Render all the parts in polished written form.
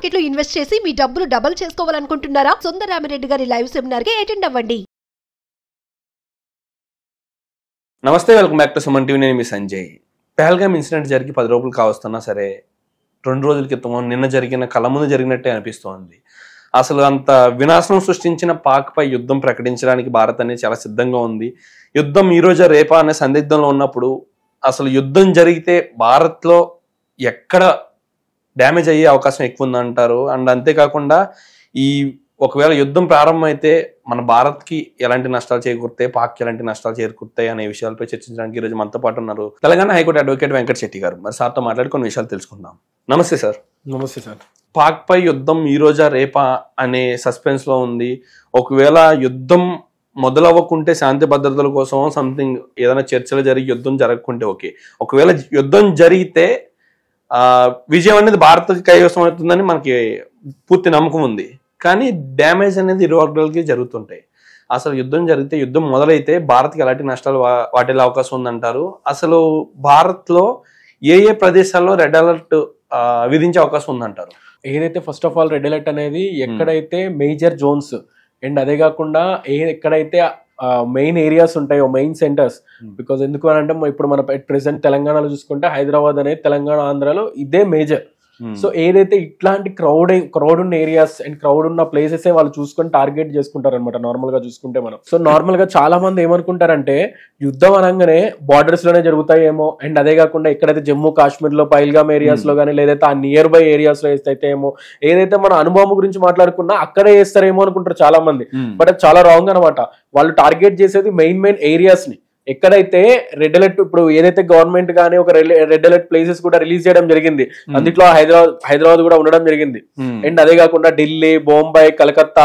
Market లో invest చేసి మీ డబ్బులు డబుల్ చేసుకోవాలనుకుంటున్నారా? సుందరరామిరెడ్డి గారి లైవ్ సెమినార్ కి అటెండ్ అవ్వండి. నమస్తే, welcome back to Suman TV. నేను మీ సంజయ్. పహల్గామ్ ఇన్సిడెంట్ జరిగి 10 రోజులు కావస్తున్నా సరే 2 రోజుల క్రితం నిన్న జరిగిన కళ్ళ ముందు జరిగినట్టే అనిపిస్తోంది. అసలు అంత వినాశనం సృష్టించిన పాక్ పై యుద్ధం ప్రకటించడానికి భారత్ అనేది చాలా సిద్ధంగా ఉంది. యుద్ధం ఈ రోజు రేపా అనే సందిగ్ధంలో ఉన్నప్పుడు అసలు యుద్ధం జరిగితే భారత్లో ఎక్కడ డ్యామేజ్ అయ్యే అవకాశం ఎక్కువ ఉందంటారు? అండ్ అంతేకాకుండా ఒకవేళ యుద్ధం ప్రారంభమైతే మన భారత్కి ఎలాంటి నష్టాలు చేకూరుతాయి, పాక్కి ఎలాంటి నష్టాలు చేకూరుతాయి అనే విషయాలపై చర్చించడానికి ఈరోజు మనతో పాటు ఉన్నారు తెలంగాణ హైకోర్టు అడ్వకేట్ వెంకట్ శెట్టి గారు. మరి సార్తో మాట్లాడి కొన్ని విషయాలు తెలుసుకుందాం. నమస్తే సార్. నమస్తే సార్. పాక్ పై యుద్ధం ఈ రోజా రేపా అనే సస్పెన్స్ లో ఉంది. ఒకవేళ యుద్ధం మొదలవ్వకుంటే శాంతి భద్రతల కోసం సంథింగ్ ఏదైనా చర్చలు జరిగి యుద్ధం జరగకుంటే ఓకే. ఒకవేళ యుద్ధం జరిగితే విజయం అనేది భారత్కి కైవసం అవుతుందని మనకి పూర్తి నమ్మకం ఉంది. కానీ డ్యామేజ్ అనేది ఇరు వర్గాలకి జరుగుతుంటాయి. అసలు యుద్ధం జరిగితే, యుద్ధం మొదలైతే భారత్కి ఎలాంటి నష్టాలు వాటిల్లే అవకాశం ఉందంటారు? అసలు భారత్లో ఏ ప్రదేశాల్లో రెడ్ అలర్ట్ విధించే అవకాశం ఉందంటారు? ఏదైతే first of all red alert అనేది ఎక్కడైతే మేజర్ జోన్స్ అండ్ అదే కాకుండా ఎక్కడైతే మెయిన్ ఏరియాస్ ఉంటాయో, మెయిన్ సెంటర్స్. బికాజ్ ఎందుకు అని అంటే ఇప్పుడు మన ప్రెసెంట్ తెలంగాణలో చూసుకుంటే హైదరాబాద్ అనేది తెలంగాణ, ఆంధ్రాలో ఇదే మేజర్. సో ఏదైతే ఇట్లాంటి క్రౌడ్ ఉన్న ఏరియాస్ అండ్ క్రౌడ్ ఉన్న ప్లేసెస్ వాళ్ళు చూసుకొని టార్గెట్ చేసుకుంటారు అనమాట. నార్మల్ గా చూసుకుంటే మనం నార్మల్ గా చాలా మంది ఏమనుకుంటారంటే యుద్ధం అనగానే బార్డర్స్ లోనే జరుగుతాయేమో, అండ్ అదే కాకుండా ఎక్కడైతే జమ్మూ కాశ్మీర్ లో పైల్గామ్ ఏరియాస్ లో కానీ లేదైతే ఆ నియర్ బై ఏరియాస్ లో అయితే ఏమో, ఏదైతే మన అనుభవం గురించి మాట్లాడుకున్నా అక్కడే వేస్తారేమో అనుకుంటారు చాలా మంది. బట్ అది చాలా రాంగ్ అనమాట. వాళ్ళు టార్గెట్ చేసేది మెయిన్ ఏరియాస్ ని. ఎక్కడైతే రెడ్ అలర్ట్, ఇప్పుడు ఏదైతే గవర్నమెంట్ గానీ ఒక రెడ్ అలర్ట్ ప్లేసెస్ కూడా రిలీజ్ చేయడం జరిగింది. అందులో హైదరాబాద్ కూడా ఉండడం జరిగింది. అండ్ అదే కాకుండా ఢిల్లీ, బొంబాయి, కలకత్తా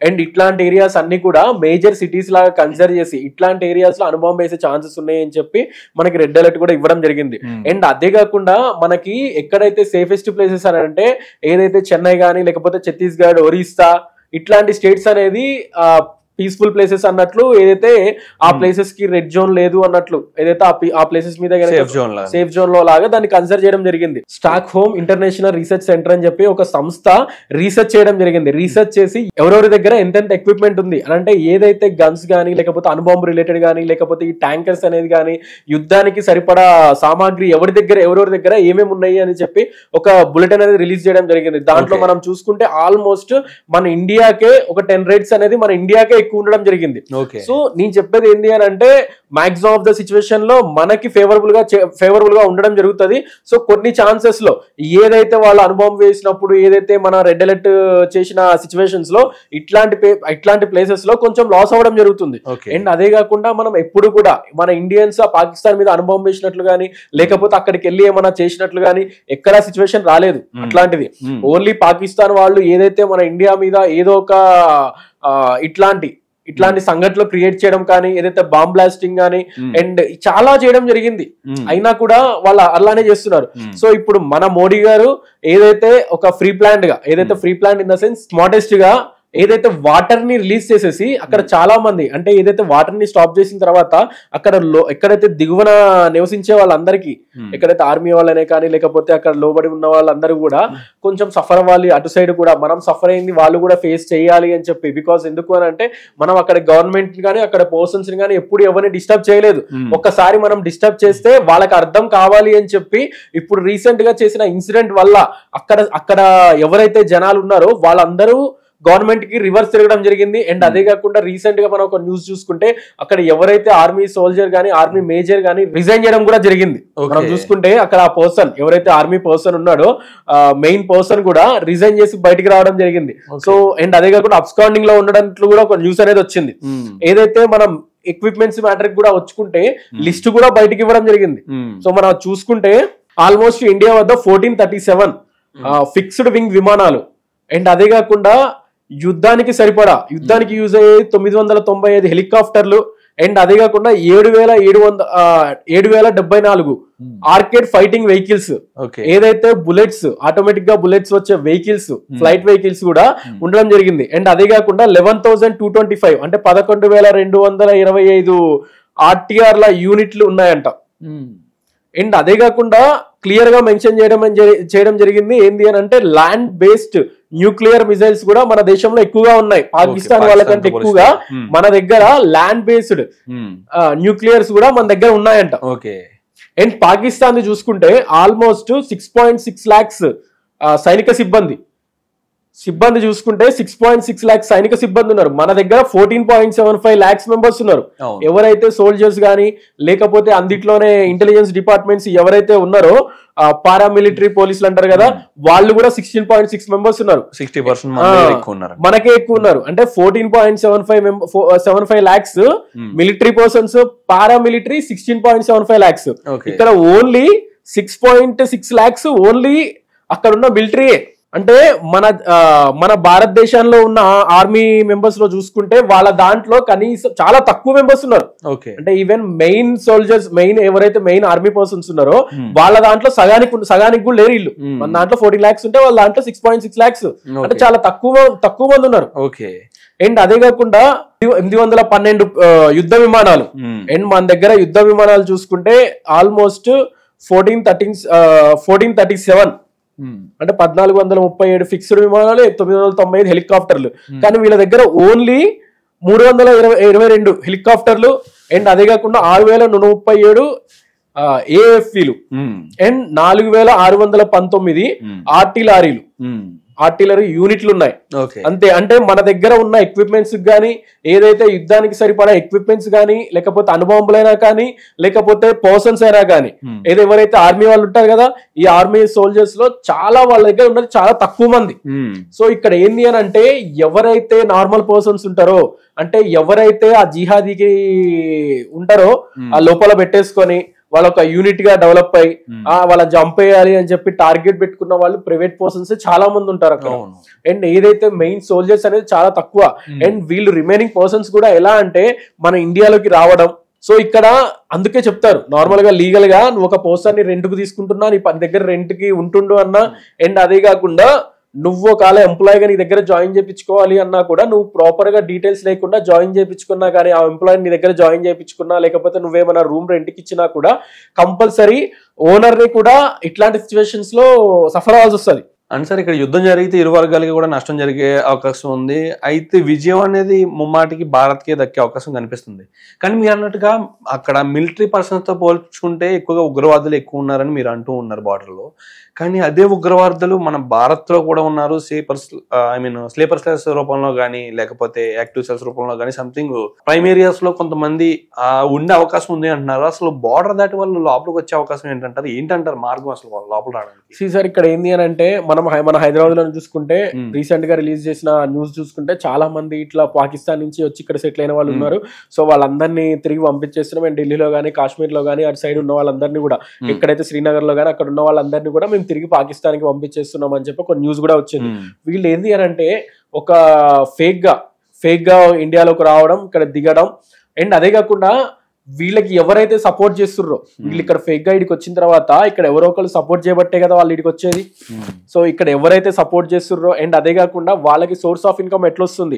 అండ్ ఇట్లాంటి ఏరియాస్ అన్ని కూడా మేజర్ సిటీస్ లాగా కన్సిడర్ చేసి ఇట్లాంటి ఏరియాస్ లో అనుభవం వేసే ఛాన్సెస్ ఉన్నాయి అని చెప్పి మనకి రెడ్ అలర్ట్ కూడా ఇవ్వడం జరిగింది. అండ్ అదే కాకుండా మనకి ఎక్కడైతే సేఫెస్ట్ ప్లేసెస్ అని అంటే ఏదైతే చెన్నై గానీ లేకపోతే ఛత్తీస్గఢ్, ఒరిస్సా ఇట్లాంటి స్టేట్స్ అనేది పీస్ఫుల్ ప్లేసెస్ అన్నట్లు, ఏదైతే ఆ ప్లేసెస్ కి రెడ్ జోన్ లేదు అన్నట్లు, ఏదైతే ఆ ప్లేసెస్ మీద సేఫ్ జోన్ లో లాగా దాన్ని కన్సిడర్ చేయడం జరిగింది. Stock home international research centre అని చెప్పి ఒక సంస్థ రీసెర్చ్ చేయడం జరిగింది. రీసెర్చ్ చేసి ఎవరెవరి దగ్గర ఎంతెంత ఎక్విప్మెంట్ ఉంది అని అంటే ఏదైతే గన్స్ గానీ లేకపోతే అణుబాంబు రిలేటెడ్ గానీ లేకపోతే ఈ ట్యాంకర్స్ అనేది గానీ యుద్ధానికి సరిపడా సామాగ్రి ఎవరెవరి దగ్గర ఏమేమి ఉన్నాయి అని చెప్పి ఒక బులెటిన్ అనేది రిలీజ్ చేయడం జరిగింది. దాంట్లో మనం చూసుకుంటే ఆల్మోస్ట్ మన ఇండియాకే ఒక 10 రేట్స్ అనేది మన ఇండియాకే ఉండడం జరిగింది. సో నేను చెప్పేది ఏంటి అని అంటే మాక్సిమం ఆఫ్ ద సిచ్యువేషన్ లో మనకి ఫేవరబుల్ గా ఉండడం జరుగుతుంది. సో కొన్ని ఛాన్సెస్ లో ఏదైతే వాళ్ళ అనుభవం వేసినప్పుడు ఏదైతే మన రెడ్ అలర్ట్ చేసిన సిచ్యువేషన్స్ లో ఇట్లాంటి ప్లేసెస్ లో కొంచెం లాస్ అవ్వడం జరుగుతుంది. అండ్ అదే కాకుండా మనం ఎప్పుడు కూడా మన ఇండియన్స్ పాకిస్తాన్ మీద అనుభవం వేసినట్లు గానీ లేకపోతే అక్కడికి వెళ్ళి ఏమైనా చేసినట్లు గానీ ఎక్కడా సిచ్యువేషన్ రాలేదు అట్లాంటిది. ఓన్లీ పాకిస్తాన్ వాళ్ళు ఏదైతే మన ఇండియా మీద ఏదో ఒక ఇట్లాంటి సంఘటనలు క్రియేట్ చేయడం కానీ ఏదైతే బాంబ్ బ్లాస్టింగ్ కానీ అండ్ చాలా చేయడం జరిగింది. అయినా కూడా వాళ్ళు అలానే చేస్తున్నారు. సో ఇప్పుడు మన మోడీ గారు ఏదైతే ఒక free plan in the sense smartest గా ఏదైతే వాటర్ ని రిలీజ్ చేసేసి అక్కడ చాలా మంది అంటే ఏదైతే వాటర్ ని స్టాప్ చేసిన తర్వాత అక్కడ ఎక్కడైతే దిగువన నివసించే వాళ్ళందరికీ ఎక్కడైతే ఆర్మీ వాళ్ళనే కానీ లేకపోతే అక్కడ లోబడి ఉన్న వాళ్ళందరూ కూడా కొంచెం సఫర్ అవ్వాలి. అటు సైడ్ కూడా మనం సఫర్ అయింది వాళ్ళు కూడా ఫేస్ చేయాలి అని చెప్పి. బికాస్ ఎందుకు అని అంటే మనం అక్కడ గవర్నమెంట్ కానీ అక్కడ పర్సన్స్ కానీ ఎప్పుడు ఎవరిని డిస్టర్బ్ చేయలేదు. ఒక్కసారి మనం డిస్టర్బ్ చేస్తే వాళ్ళకి అర్థం కావాలి అని చెప్పి ఇప్పుడు రీసెంట్ గా చేసిన ఇన్సిడెంట్ వల్ల అక్కడ ఎవరైతే జనాలు ఉన్నారో వాళ్ళందరూ గవర్నమెంట్ కి రివర్స్ తిరగడం జరిగింది. అండ్ అదే కాకుండా రీసెంట్ గా మనం ఒక న్యూస్ చూసుకుంటే అక్కడ ఎవరైతే ఆర్మీ సోల్జర్ గానీ ఆర్మీ మేజర్ గానీ రిజైన్ చేయడం కూడా జరిగింది. మనం చూసుకుంటే అక్కడ ఆ పర్సన్ ఎవరైతే ఆర్మీ పర్సన్ ఉన్నాడో మెయిన్ పర్సన్ కూడా రిజైన్ చేసి బయటికి రావడం జరిగింది. సో అండ్ అదే కాకుండా అబ్స్కాండింగ్ లో ఉండడంలో కూడా ఒక న్యూస్ అనేది వచ్చింది. ఏదైతే మనం ఎక్విప్మెంట్స్ మ్యాటర్ కూడా వచ్చుకుంటే లిస్ట్ కూడా బయటికి ఇవ్వడం జరిగింది. సో మనం చూసుకుంటే ఆల్మోస్ట్ ఇండియా వద్ద 1437 ఫిక్స్డ్ వింగ్ విమానాలు అండ్ అదే కాకుండా యుద్ధానికి యూజ్ అయ్యే 995 హెలికాప్టర్లు అండ్ అదే కాకుండా 7,074 ఆర్కేడ్ ఫైటింగ్ వెహికల్స్, ఏదైతే బుల్లెట్స్ ఆటోమేటిక్ గా బుల్లెట్స్ వచ్చే వెహికల్స్ ఫ్లైట్ వెహికల్స్ కూడా ఉండడం జరిగింది. అండ్ అదే కాకుండా 11,225 అంటే 11,225 ఆర్టీఆర్ల యూనిట్లు ఉన్నాయంట. అండ్ అదే కాకుండా క్లియర్ గా మెన్షన్ చేయడం జరిగింది ఏంది అని అంటే ల్యాండ్ బేస్డ్ న్యూక్లియర్ మిసైల్స్ కూడా మన దేశంలో ఎక్కువగా ఉన్నాయి. పాకిస్తాన్ వాళ్ళకంటే ఎక్కువగా మన దగ్గర ల్యాండ్ బేస్డ్ న్యూక్లియర్స్ కూడా మన దగ్గర ఉన్నాయంట. అండ్ పాకిస్తాన్ ని చూసుకుంటే ఆల్మోస్ట్ 6.6 lakhs సైనిక సిబ్బంది చూసుకుంటే 6.6 lakhs సైనిక సిబ్బంది ఉన్నారు. మన దగ్గర 14.75 lakhs మెంబర్స్ ఉన్నారు. ఎవరైతే సోల్జర్స్ గానీ లేకపోతే అందుట్లోనే ఇంటెలిజెన్స్ డిపార్ట్మెంట్స్ ఎవరైతే ఉన్నారో పారామిలిటరీ పోలీసులు అంటారు కదా, వాళ్ళు కూడా 16.6 మెంబర్స్ ఉన్నారు. 60% మనకే ఎక్కువ ఉన్నారు. అంటే 14.75 lakhs military persons, paramilitary 16.75 lakhs. ఇక్కడ ఓన్లీ 6.6 lakhs ఓన్లీ అక్కడ ఉన్న మిలిటరీయే. అంటే మన భారతదేశంలో ఉన్న ఆర్మీ మెంబర్స్ లో చూసుకుంటే వాళ్ళ దాంట్లో కనీసం చాలా తక్కువ మెంబర్స్ ఉన్నారు. అంటే ఈవెన్ మెయిన్ సోల్జర్స్, ఎవరైతే మెయిన్ ఆర్మీ పర్సన్స్ ఉన్నారో వాళ్ళ దాంట్లో సగానికి కూడా లేరు ఇల్లు. మన దాంట్లో 14 lakhs ఉంటే వాళ్ళ దాంట్లో 6.6 lakhs, అంటే చాలా తక్కువ మంది ఉన్నారు. అండ్ అదే కాకుండా 812 యుద్ధ విమానాలు. అండ్ మన దగ్గర యుద్ధ విమానాలు చూసుకుంటే ఆల్మోస్ట్ 1437, అంటే 1437 ఫిక్స్డ్ విమానాలు, 995 హెలికాప్టర్లు. కానీ వీళ్ళ దగ్గర ఓన్లీ 322 హెలికాప్టర్లు. అండ్ అదే కాకుండా 6137 ఏఎఫ్లు అండ్ 4619 ఆర్టిలరీ యూనిట్లు ఉన్నాయి. అంతే. అంటే మన దగ్గర ఉన్న ఎక్విప్మెంట్స్ గానీ, ఏదైతే యుద్ధానికి సరిపడా ఎక్విప్మెంట్స్ గానీ, లేకపోతే అణుబాంబులైనా కానీ, లేకపోతే పర్సన్స్ అయినా కానీ, ఎవరైతే ఆర్మీ వాళ్ళు ఉంటారు కదా, ఈ ఆర్మీ సోల్జర్స్ లో చాలా వాళ్ళ దగ్గర ఉన్నది చాలా తక్కువ మంది. సో ఇక్కడ ఏంది అని అంటే ఎవరైతే నార్మల్ పర్సన్స్ ఉంటారో, అంటే ఎవరైతే ఆ జిహాదీకి ఉంటారో ఆ లోపల పెట్టేసుకొని వాళ్ళ ఒక యూనిట్ గా డెవలప్ అయ్యి వాళ్ళ జంప్ అయ్యాలి అని చెప్పి టార్గెట్ పెట్టుకున్న వాళ్ళు ప్రైవేట్ పర్సన్స్ చాలా మంది ఉంటారు అక్కడ. అండ్ ఏదైతే మెయిన్ సోల్జర్స్ అనేది చాలా తక్కువ. అండ్ వీళ్ళు రిమైనింగ్ పర్సన్స్ కూడా ఎలా అంటే మన ఇండియాలోకి రావడం. సో ఇక్కడ అందుకే చెప్తారు నార్మల్ గా లీగల్ గా నువ్వు ఒక పర్సన్ ని రెంట్ కు తీసుకుంటున్నా, నీ దగ్గర రెంట్ కి ఉంటుండు అన్నా, అండ్ అదే కాకుండా నువ్వు ఒకవేళ ఎంప్లాయీగా నీ దగ్గర జాయిన్ చేయించుకోవాలి అన్నా కూడా నువ్వు ప్రాపర్ గా డీటెయిల్స్ లేకుండా జాయిన్ చేయించుకున్నా కానీ, ఆ ఎంప్లాయీ నీ దగ్గర జాయిన్ చేయించుకున్నా, లేకపోతే నువ్వేమైనా రూమ్ రెంట్కి ఇచ్చినా కూడా కంపల్సరీ ఓనర్ ని కూడా ఇట్లాంటి సిచ్యువేషన్స్ లో సఫర్ అవ్వాల్సి వస్తుంది. అండ్ సార్ ఇక్కడ యుద్ధం జరిగితే ఇరు వర్గాలకి కూడా నష్టం జరిగే అవకాశం ఉంది. అయితే విజయం అనేది ముమ్మాటికి భారత్కే దక్కే అవకాశం కనిపిస్తుంది. కానీ మీరు అన్నట్టుగా అక్కడ మిలిటరీ పర్సన్స్ తో పోల్చుకుంటే ఎక్కువగా ఉగ్రవాదులు ఎక్కువ ఉన్నారని మీరు అంటూ ఉన్నారు బార్డర్ లో. కానీ అదే ఉగ్రవాదులు మన భారత్ లో కూడా ఉన్నారు. స్లీపర్ సెల్స్ రూపంలో కానీ, లేకపోతే యాక్టివ్ సెల్స్ రూపంలో కానీ, సంథింగ్ ప్రైమ్ ఏరియాస్ లో కొంతమంది ఉండే అవకాశం ఉంది అంటున్నారు. అసలు బార్డర్ దాటి వాళ్ళు లోపలికి వచ్చే అవకాశం ఏంటంటారు మార్గం అసలు లోపల రావడానికి? సార్ ఇక్కడ ఏంది అని అంటే మన హైదరాబాద్ లో చూసుకుంటే రీసెంట్ గా రిలీజ్ చేసిన న్యూస్ చూసుకుంటే చాలా మంది ఇట్లా పాకిస్తాన్ నుంచి వచ్చి ఇక్కడ సెటిల్ అయిన వాళ్ళు ఉన్నారు. సో వాళ్ళందరినీ తిరిగి పంపించేస్తున్నాం. అండ్ ఢిల్లీలో గానీ, కాశ్మీర్ లో గానీ, అటు సైడ్ ఉన్న వాళ్ళందరినీ కూడా, ఎక్కడైతే శ్రీనగర్ లో గానీ అక్కడ ఉన్న వాళ్ళందరినీ కూడా మేము తిరిగి పాకిస్తాన్ కి పంపించేస్తున్నాం అని చెప్పి ఒక న్యూస్ కూడా వచ్చింది. వీళ్ళు ఏంది అని అంటే ఒక ఫేక్ గా ఇండియాలోకి రావడం, ఇక్కడ దిగడం. అండ్ అదే కాకుండా వీళ్ళకి ఎవరైతే సపోర్ట్ చేస్తుర్రో, వీళ్ళు ఇక్కడ ఫేక్ గా ఇడికి వచ్చిన తర్వాత ఇక్కడ ఎవరో ఒకరు సపోర్ట్ చేయబట్టే కదా వాళ్ళు ఇడికి వచ్చేది. సో ఇక్కడ ఎవరైతే సపోర్ట్ చేస్తుర్రో, అండ్ అదే కాకుండా వాళ్ళకి సోర్స్ ఆఫ్ ఇన్కమ్ ఎట్లా వస్తుంది,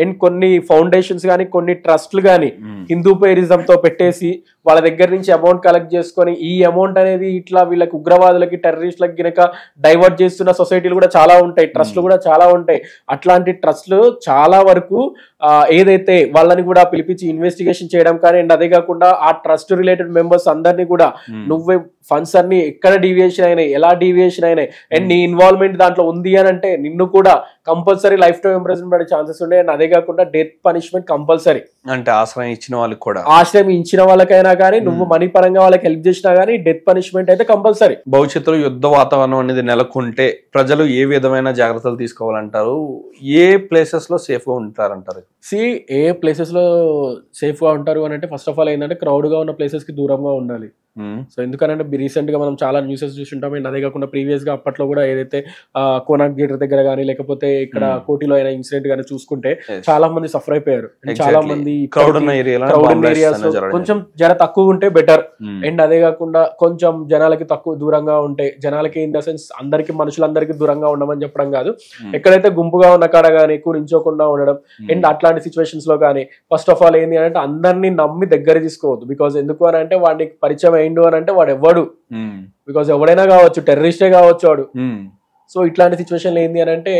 అండ్ కొన్ని ఫౌండేషన్స్ కానీ, కొన్ని ట్రస్ట్లు కానీ హిందూ పేరిజం తో పెట్టేసి వాళ్ళ దగ్గర నుంచి అమౌంట్ కలెక్ట్ చేసుకొని, ఈ అమౌంట్ అనేది ఇట్లా వీళ్ళకి ఉగ్రవాదులకి, టెర్రరిస్టులకి గినక డైవర్ట్ చేస్తున్న సొసైటీలు కూడా చాలా ఉంటాయి, ట్రస్ట్లు కూడా చాలా ఉంటాయి. అట్లాంటి ట్రస్ట్లు చాలా వరకు ఏదైతే వాళ్ళని కూడా పిలిపించి ఇన్వెస్టిగేషన్ చేయడం కానీ, అండ్ అదే కాకుండా ఆ ట్రస్ట్ రిలేటెడ్ మెంబర్స్ అందరినీ కూడా నువ్వే ఫండ్స్ అన్ని ఎక్కడ డీవియేషన్ అయినాయి, ఎలా డీవియేషన్ అయినాయి, అండ్ నీ ఇన్వాల్వ్మెంట్ దాంట్లో ఉంది అని అంటే నిన్ను కూడా కంపల్సరీ లైఫ్ టైం ఇంప్రిజన్మెంట్ పడే ఛాన్సెస్ ఉన్నాయి. అండ్ అదే కాకుండా డెత్ పనిష్మెంట్ కంపల్సరీ. అంటే ఆశ్రయం ఇచ్చిన వాళ్ళకి కూడా, ఆశ్రయం ఇచ్చిన వాళ్ళకైనా కానీ, నువ్వు మనీ పరంగా వాళ్ళకి హెల్ప్ చేసినా కానీ డెత్ పనిష్మెంట్ అయితే కంపల్సరీ. భవిష్యత్తులో యుద్ధ వాతావరణం అనేది నెలకొంటే ప్రజలు ఏ విధమైన జాగ్రత్తలు తీసుకోవాలంటారు? ఏ ప్లేసెస్ లో సేఫ్ గా ఉంటారంటారు? ఏ ప్లేసెస్ లో సేఫ్ గా ఉంటారు అని అంటే ఫస్ట్ ఆఫ్ ఆల్ ఏంటంటే క్రౌడ్ గా ఉన్న ప్లేసెస్ కి దూరంగా ఉండాలి. సో ఎందుకంటే రీసెంట్ గా మనం చాలా న్యూసెస్ చూసింటాం. అండ్ అదే కాకుండా ప్రీవియస్ గా అప్పట్లో కూడా ఏదైతే కోనార్క్ థియేటర్ దగ్గర కానీ, లేకపోతే ఇక్కడ కోటిలో అయిన ఇన్సిడెంట్ గానీ చూసుకుంటే చాలా మంది సఫర్ అయిపోయారు. చాలా మంది క్రౌడ్ ఏరియాస్ కొంచెం జర తక్కువ ఉంటే బెటర్. అండ్ అదే కాకుండా కొంచెం జనాలకి తక్కువ దూరంగా ఉంటే, జనాలకి ఇన్ ద సెన్స్ అందరికి, మనుషులందరికీ దూరంగా ఉండమని చెప్పడం కాదు, ఎక్కడైతే గుంపుగా ఉన్న కాడ కానీ ఎక్కువ నించోకుండా ఉండడం. అండ్ అట్లాంటి సిచ్యువేషన్స్ లో కానీ ఫస్ట్ ఆఫ్ ఆల్ ఏంటి అంటే అందరినీ నమ్మి దగ్గర తీసుకోవద్దు. బికాస్ ఎందుకు అని అంటే వాడికి పరిచయం మైండ్ అని అంటే వాడు ఎవ్వడు, బికాస్ ఎవడైనా కావచ్చు, టెర్రరిస్టే కావచ్చు వాడు. సో ఇట్లాంటి సిచ్యువేషన్ ఏంది అని అంటే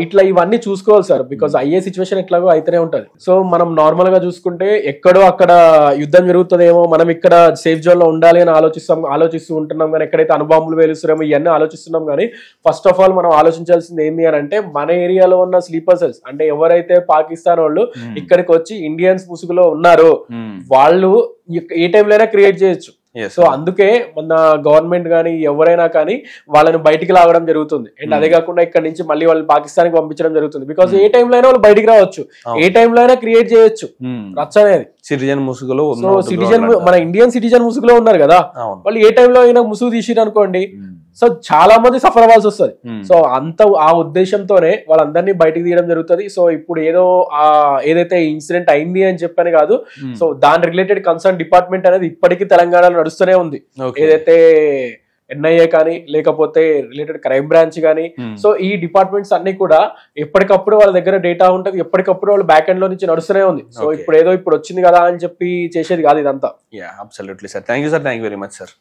ఇట్లా ఇవన్నీ చూసుకోవాలి సార్, బికాస్ అయ్యే సిచ్యువేషన్ ఎట్లాగో అయితేనే ఉంటది. సో మనం నార్మల్ గా చూసుకుంటే ఎక్కడో అక్కడ యుద్ధం జరుగుతుందేమో, మనం ఇక్కడ సేఫ్ జోన్ లో ఉండాలి అని ఆలోచిస్తూ ఉంటున్నాం, కానీ ఎక్కడైతే అణుబాంబులు వేలుస్తున్నామో ఇవన్నీ ఆలోచిస్తున్నాం. కానీ ఫస్ట్ ఆఫ్ ఆల్ మనం ఆలోచించాల్సింది ఏంది అని అంటే మన ఏరియాలో ఉన్న స్లీపర్ సెల్స్, అంటే ఎవరైతే పాకిస్తాన్ వాళ్ళు ఇక్కడికి వచ్చి ఇండియన్స్ ముసుగులో ఉన్నారో వాళ్ళు ఏ టైంలో అయినా క్రియేట్ చేయొచ్చు. సో అందుకే మన గవర్నమెంట్ కానీ ఎవరైనా కానీ వాళ్ళని బయటికి లాగడం జరుగుతుంది. అండ్ అదే కాకుండా ఇక్కడ నుంచి మళ్ళీ వాళ్ళు పాకిస్తాన్ కి పంపించడం జరుగుతుంది. బికాస్ ఏ టైంలో అయినా వాళ్ళు బయటికి రావచ్చు, ఏ టైంలో అయినా క్రియేట్ చేయొచ్చు రచ్చ అనేది. సిటిజన్ ముసుగులో, సో సిటిజన్ మన ఇండియన్ సిటిజన్ ముసుగులో ఉన్నారు కదా, వాళ్ళు ఏ టైంలో అయినా ముసుగు తీసిరు అనుకోండి, సో చాలా మంది సఫర్ అవ్వాల్సి వస్తుంది. సో ఆ ఉద్దేశంతోనే వాళ్ళందరినీ బయటికి తీయడం జరుగుతుంది. సో ఇప్పుడు ఏదైతే ఇన్సిడెంట్ అయింది అని చెప్పని కాదు, సో దాని రిలేటెడ్ కన్సర్న్ డిపార్ట్మెంట్ అనేది ఇప్పటికీ తెలంగాణలో నడుస్తూనే ఉంది. ఏదైతే ఎన్ఐఏ కానీ లేకపోతే రిలేటెడ్ క్రైమ్ బ్రాంచ్ కానీ, సో ఈ డిపార్ట్మెంట్స్ అన్ని కూడా ఎప్పటికప్పుడు వాళ్ళ దగ్గర డేటా ఉంటుంది, ఎప్పటికప్పుడు వాళ్ళు బ్యాక్ ఎండ్ లో నుంచి నడుస్తూనే ఉంది. సో ఇప్పుడు వచ్చింది కదా అని చెప్పి చేసేది కాదు ఇదంతా. Absolutely sir. Thank you sir, thank you very much sir.